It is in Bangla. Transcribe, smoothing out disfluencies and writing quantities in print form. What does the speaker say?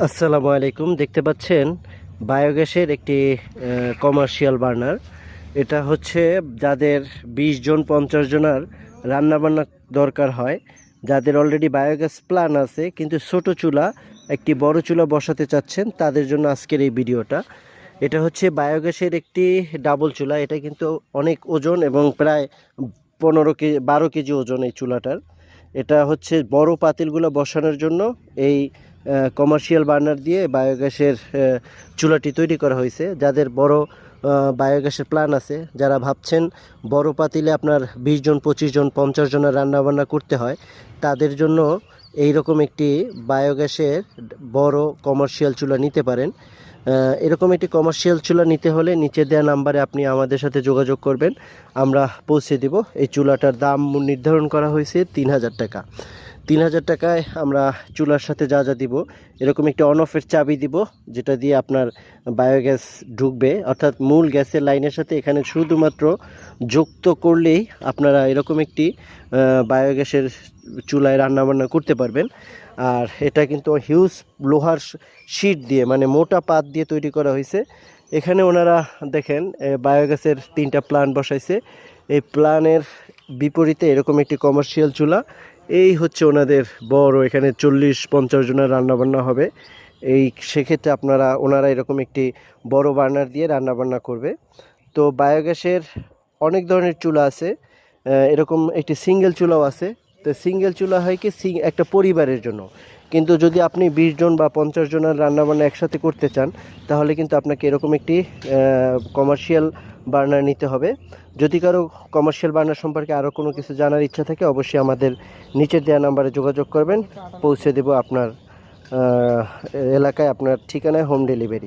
আসসালামু আলাইকুম। দেখতে পাচ্ছেন বায়োগ্যাসের একটি কমার্শিয়াল বার্নার। এটা হচ্ছে যাদের 20 জন 50 জনের রান্নাবান্না দরকার হয়, যাদের অলরেডি বায়োগ্যাস প্ল্যান আছে কিন্তু ছোট চুলা একটি বড় চুলা বসাতে চাচ্ছেন, তাদের জন্য আজকের এই ভিডিওটা। এটা হচ্ছে বায়োগ্যাসের একটি ডাবল চুলা। এটা কিন্তু অনেক ওজন এবং প্রায় 12 কেজি ওজন এই চুলাটার। এটা হচ্ছে বড় পাতিলগুলো বসানোর জন্য এই কমার্শিয়াল বার্নার দিয়ে বায়োগ্যাসের চুলাটি তৈরি করা হয়েছে। যাদের বড় বায়োগ্যাসের প্ল্যান আছে, যারা ভাবছেন বড় পাতিলে আপনার 20 জন 25 জন 50 জনের রান্নাবান্না করতে হয়, তাদের জন্য এই রকম একটি বায়োগ্যাসের বড় কমার্শিয়াল চুলা নিতে পারেন। এরকম একটি কমার্শিয়াল চুলা নিতে হলে নিচে দেওয়া নাম্বারে আপনি আমাদের সাথে যোগাযোগ করবেন, আমরা পৌঁছে দিব। এই চুলাটার দাম নির্ধারণ করা হয়েছে 3000 টাকা। 3000 টাকায় আমরা চুলার সাথে যা যা দিব, এরকম একটি অন অফের চাবি দিব, যেটা দিয়ে আপনার বায়োগ্যাস ঢুকবে, অর্থাৎ মূল গ্যাসের লাইনের সাথে এখানে শুধুমাত্র যুক্ত করলেই আপনারা এরকম একটি বায়োগ্যাসের চুলায় রান্নাবান্না করতে পারবেন। আর এটা কিন্তু হিউজ লোহার শিট দিয়ে, মানে মোটা পাত দিয়ে তৈরি করা হয়েছে। এখানে ওনারা দেখেন বায়োগ্যাসের 3টা প্ল্যান বসাইছে। এই প্ল্যানের বিপরীতে এরকম একটি কমার্শিয়াল চুলা। এই হচ্ছে ওনাদের বড়, এখানে 40-50 জনের রান্নাবান্না হবে। সেক্ষেত্রে ওনারা এরকম একটি বড় বার্নার দিয়ে রান্নাবান্না করবে। তো বায়োগ্যাসের অনেক ধরনের চুলা আছে, এরকম একটি সিঙ্গেল চুলাও আছে। তো সিঙ্গেল চুলা হয় কি একটা পরিবারের জন্য, কিন্তু যদি আপনি 20 জন বা 50 জনের রান্নাবান্না একসাথে করতে চান, তাহলে কিন্তু আপনাকে এরকম একটি কমার্শিয়াল বার্নার নিতে হবে। যদি কারো কমার্শিয়াল বার্নার সম্পর্কে আরও কোনো কিছু জানার ইচ্ছা থাকে, অবশ্যই আমাদের নিচের দেওয়া নাম্বারে যোগাযোগ করবেন, পৌঁছে দেব আপনার এলাকায়, আপনার ঠিকানায় হোম ডেলিভারি।